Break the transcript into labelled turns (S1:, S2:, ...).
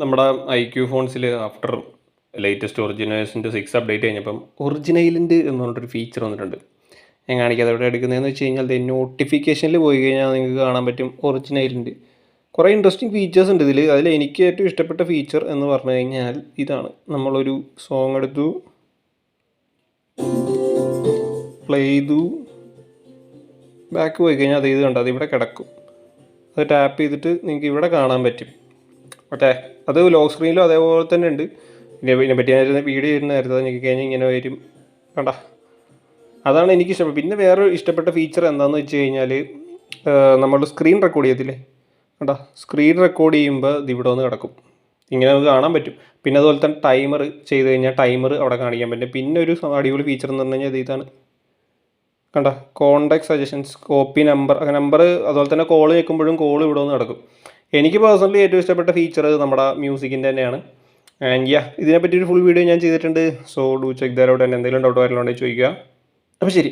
S1: നമ്മുടെ IQ ഫോൺസിൽ after latest ഒറിജിനേഴ്സിൻ്റെ 6 update കഴിഞ്ഞപ്പം ഒറിജിനൈലൻ്റ് എന്ന് പറഞ്ഞിട്ടൊരു ഫീച്ചർ വന്നിട്ടുണ്ട്. ഞാൻ കാണിക്കാതെ എവിടെ എടുക്കുന്നതെന്ന് വെച്ച് കഴിഞ്ഞാൽ നോട്ടിഫിക്കേഷനിൽ പോയി കഴിഞ്ഞാൽ നിങ്ങൾക്ക് കാണാൻ പറ്റും ഒറിജിനൈലൻ്റ്. കുറേ ഇൻട്രസ്റ്റിംഗ് ഫീച്ചേഴ്സ് ഉണ്ട് ഇതിൽ. അതിൽ എനിക്ക് ഏറ്റവും ഇഷ്ടപ്പെട്ട ഫീച്ചർ എന്ന് പറഞ്ഞു കഴിഞ്ഞാൽ ഇതാണ്. നമ്മളൊരു സോങ് എടുത്തു, പ്ലേ ചെയ്തു, ബാക്ക് പോയി കഴിഞ്ഞാൽ അത് ഇത് കണ്ടോ, അത് ഇവിടെ കിടക്കും. അത് ടാപ്പ് ചെയ്തിട്ട് നിങ്ങൾക്ക് ഇവിടെ കാണാൻ പറ്റും. ഓക്കെ, അത് ലോക്ക് സ്ക്രീനിലും അതേപോലെ തന്നെ ഉണ്ട്. ഇതിനെപ്പറ്റി ഞാൻ വീഡിയോ ഇരുന്നായിരുന്നു, അത് എനിക്ക് കഴിഞ്ഞാൽ ഇങ്ങനെ വരും കണ്ട. അതാണ് എനിക്ക് ഇഷ്ടപ്പെട്ടത്. പിന്നെ വേറെ ഇഷ്ടപ്പെട്ട ഫീച്ചർ എന്താണെന്ന് വെച്ച് കഴിഞ്ഞാൽ നമ്മൾ സ്ക്രീൻ റെക്കോർഡ് ചെയ്യത്തില്ലേ കണ്ട, സ്ക്രീൻ റെക്കോർഡ് ചെയ്യുമ്പോൾ ഇത് ഇവിടെ ഒന്ന് കിടക്കും, ഇങ്ങനെ നമുക്ക് കാണാൻ പറ്റും. പിന്നെ അതുപോലെ തന്നെ ടൈമർ ചെയ്ത് കഴിഞ്ഞാൽ ടൈമർ അവിടെ കാണിക്കാൻ പറ്റും. പിന്നെ ഒരു അടിപൊളി ഫീച്ചർ എന്ന് പറഞ്ഞു കഴിഞ്ഞാൽ ഇതാണ് കണ്ട, കോണ്ടാക്ട് സജഷൻസ്, കോപ്പി നമ്പർ അതുപോലെ തന്നെ കോൾ കേൾക്കുമ്പോഴും കോൾ ഇവിടെ ഒന്ന് കിടക്കും. എനിക്ക് പേഴ്സണലി ഏറ്റവും ഇഷ്ടപ്പെട്ട ഫീച്ചർ നമ്മുടെ മ്യൂസിക്കിൻ്റെ തന്നെയാണ്. ആൻഡ് ഇതിനെപ്പറ്റി ഒരു ഫുൾ വീഡിയോ ഞാൻ ചെയ്തിട്ടുണ്ട്. So do check that out. എന്തെങ്കിലും ഡൗട്ട് വരലുണ്ടെങ്കിൽ ചോദിക്കുക. അപ്പോൾ ശരി.